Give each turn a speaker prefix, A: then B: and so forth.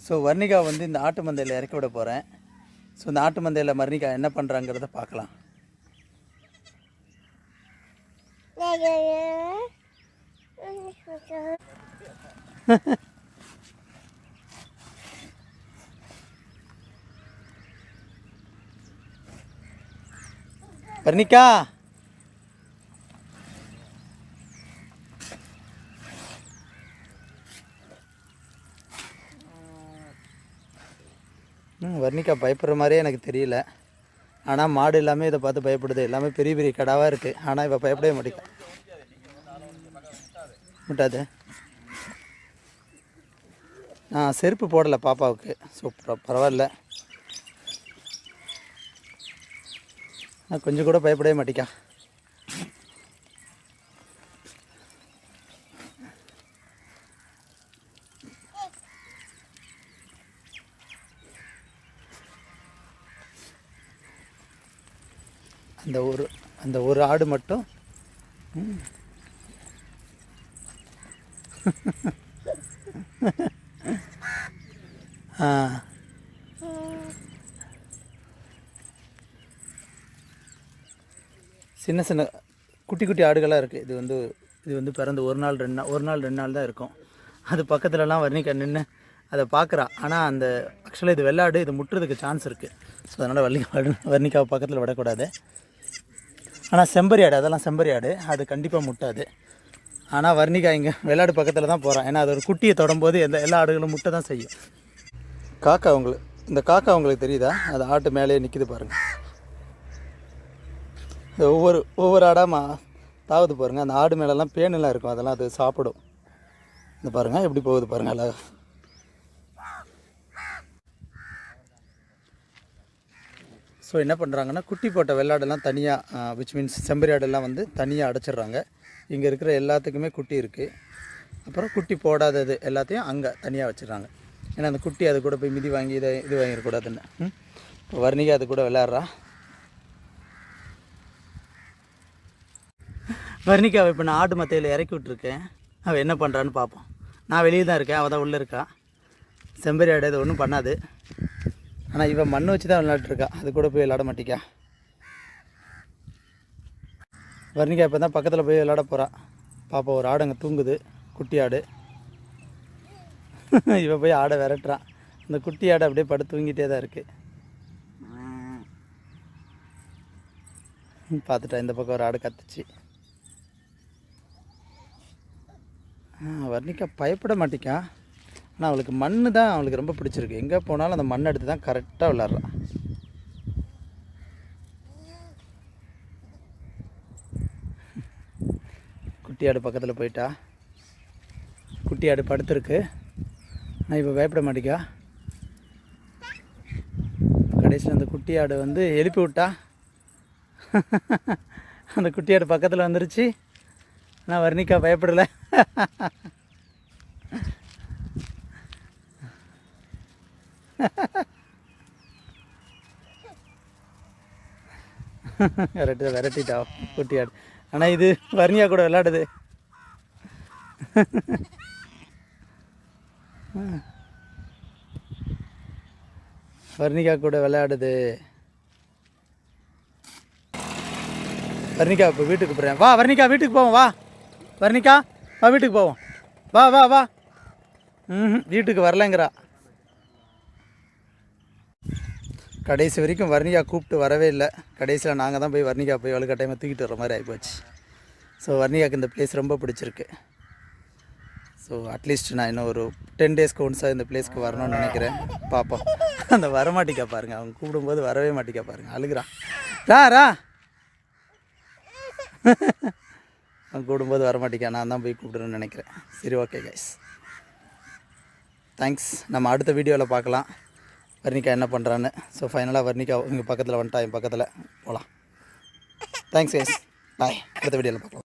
A: So Varnika வந்து இந்த ஆட்டு மந்தையில் இறக்கி விட போகிறேன். ஸோ இந்த ஆட்டு மந்தையில் வர்ணிகா என்ன பண்ணுறாங்கிறத பார்க்கலாம். வர்ணிகா, வர்ணிகா பயப்படுற மாதிரியே எனக்கு தெரியல. ஆனால் மாடு எல்லாமே இதை பார்த்து பயப்படுது. எல்லாமே பெரிய பெரிய கடாவாக இருக்குது. ஆனால் இப்போ பயப்படவே மாட்டேங்க. முட்டாது. செருப்பு போடலை பாப்பாவுக்கு. ஸோ பரவாயில்ல. கொஞ்சம் கூட பயப்படவே மாட்டேக்கா. அந்த ஒரு ஆடு மட்டும் சின்ன சின்ன குட்டி குட்டி ஆடுகளாக இருக்குது. இது வந்து பிறந்து ஒரு நாள் ரெண்டு நாள் தான் இருக்கும். அது பக்கத்துலலாம் வர்ணிகா நின்று அதை பார்க்குறா. ஆனால் அந்த ஆக்சுவலாக இது வெள்ளாடு, இது முட்டுறதுக்கு சான்ஸ் இருக்குது. ஸோ அதனால் வர்ணிகாவை பக்கத்தில் விடக்கூடாது. ஆனால் செம்பரி ஆடு, அதெல்லாம் செம்பரி ஆடு, அது கண்டிப்பாக முட்டாது. ஆனால் வர்ணிகா இங்கே வெள்ளாடு பக்கத்தில் தான் போகிறான். ஏன்னா அது ஒரு குட்டியை தொடும்போது எல்லா ஆடுகளும் முட்டை தான் செய்யும். இந்த காக்கா உங்களுக்கு தெரியுதா? அது ஆட்டு மேலேயே நிற்கிது பாருங்கள். ஒவ்வொரு ஆடாமா தாவது பாருங்கள். அந்த ஆடு மேலெல்லாம் பேனெல்லாம் இருக்கும், அதெல்லாம் அது சாப்பிடும். இந்த பாருங்கள் எப்படி போகுது பாருங்கள் அழகா. ஸோ என்ன பண்ணுறாங்கன்னா, குட்டி போட்ட வெள்ளாடெல்லாம் தனியாக, விச் மீன்ஸ் செம்பரி ஆடெல்லாம் வந்து தனியாக அடைச்சிட்றாங்க. இங்கே இருக்கிற எல்லாத்துக்குமே குட்டி இருக்குது. அப்புறம் குட்டி போடாதது எல்லாத்தையும் அங்கே தனியாக வச்சிடறாங்க. ஏன்னா அந்த குட்டி அது கூட போய் மிதி வாங்கி இது வாங்கிடக்கூடாதுன்னு. இப்போ வர்ணிகா அது கூட விளையாடுறா. வர்ணிகாவை இப்போ நான் ஆடு மத்தையில் இறக்கி விட்ருக்கேன். அவள் என்ன பண்ணுறான்னு பார்ப்போம். நான் வெளியே தான் இருக்கேன், அவள் தான் உள்ளே இருக்கா. செம்பரி ஆடு இது ஒன்றும் பண்ணாது. ஆனால் இவன் மண் வச்சு தான் விளையாட்டுருக்கா. அது கூட போய் விளையாட மாட்டிக்கா. வர்ணிகா இப்போ தான் பக்கத்தில் போய் விளையாட போகிறா. பாப்பா ஒரு ஆடு அங்கே தூங்குது, குட்டி ஆடு. இவன் போய் ஆடை விரட்டுறான். இந்த குட்டி ஆடை அப்படியே படுத்து தூங்கிட்டே தான் இருக்குது. பார்த்துட்டா இந்த பக்கம் ஒரு ஆடு கத்துச்சு. வர்ணிகா பயப்பட மாட்டிக்கா. ஆனால் அவளுக்கு மண் தான் அவளுக்கு ரொம்ப பிடிச்சிருக்கு. எங்கே போனாலும் அந்த மண் எடுத்து தான் கரெக்டாக விளாட்றான். குட்டி ஆடு பக்கத்தில் போயிட்டா. குட்டி ஆடு படுத்துருக்கு. நான் இப்போ பயப்பட மாட்டிக்கா. கடைசியில் அந்த குட்டி ஆடு வந்து எழுப்பி விட்டா. அந்த குட்டி ஆடு பக்கத்தில் வந்துருச்சு. நான் வர்ணிகா பயப்படலை. விரட்டிட்டா குட்டி ஆடு. ஆனால் இது வர்ணிகா கூட விளையாடுது. வர்ணிகா கூட விளையாடுது. வர்ணிகா இப்போ வீட்டுக்கு போகிறேன். வா வர்ணிகா, வீட்டுக்கு போவோம். வா வர்ணிகா, வா வீட்டுக்கு போவோம். வா வா வா. வீட்டுக்கு வரலைங்கிறா. கடைசி வரைக்கும் வர்ணிகா கூப்பிட்டு வரவே இல்லை. கடைசியில் நாங்கள் தான் போய் வர்ணிகா போய் வலுக்கட்டாயமாக தூக்கிட்டு வர மாதிரி ஆகிப்போச்சு. ஸோ வர்ணிகாவுக்கு இந்த பிளேஸ் ரொம்ப பிடிச்சிருக்கு. ஸோ அட்லீஸ்ட் நான் இன்னும் ஒரு 10 டேஸ்க்கு ஒன்ஸாக இந்த பிளேஸ்க்கு வரணும்னு நினைக்கிறேன். பார்ப்போம். அந்த வரமாட்டிக்கா பாருங்கள். அவங்க கூப்பிடும்போது வரவே மாட்டிக்கா பாருங்கள். அழுகிறான். ரா அவன் கூடும்போது வரமாட்டிக்கா. நான் தான் போய் கூப்பிடுறேன்னு நினைக்கிறேன். சரி, ஓகே கைஸ், தேங்க்ஸ். நம்ம அடுத்த வீடியோவில் பார்க்கலாம் வர்ணிகா என்ன பண்ணுறான்னு. ஸோ ஃபைனலாக வர்ணிகா இங்கே பக்கத்தில் வந்துட்டா. என் பக்கத்தில் போகலாம். தேங்க்ஸ் கைஸ், பாய். அடுத்த வீடியோவில் பார்க்கலாம்.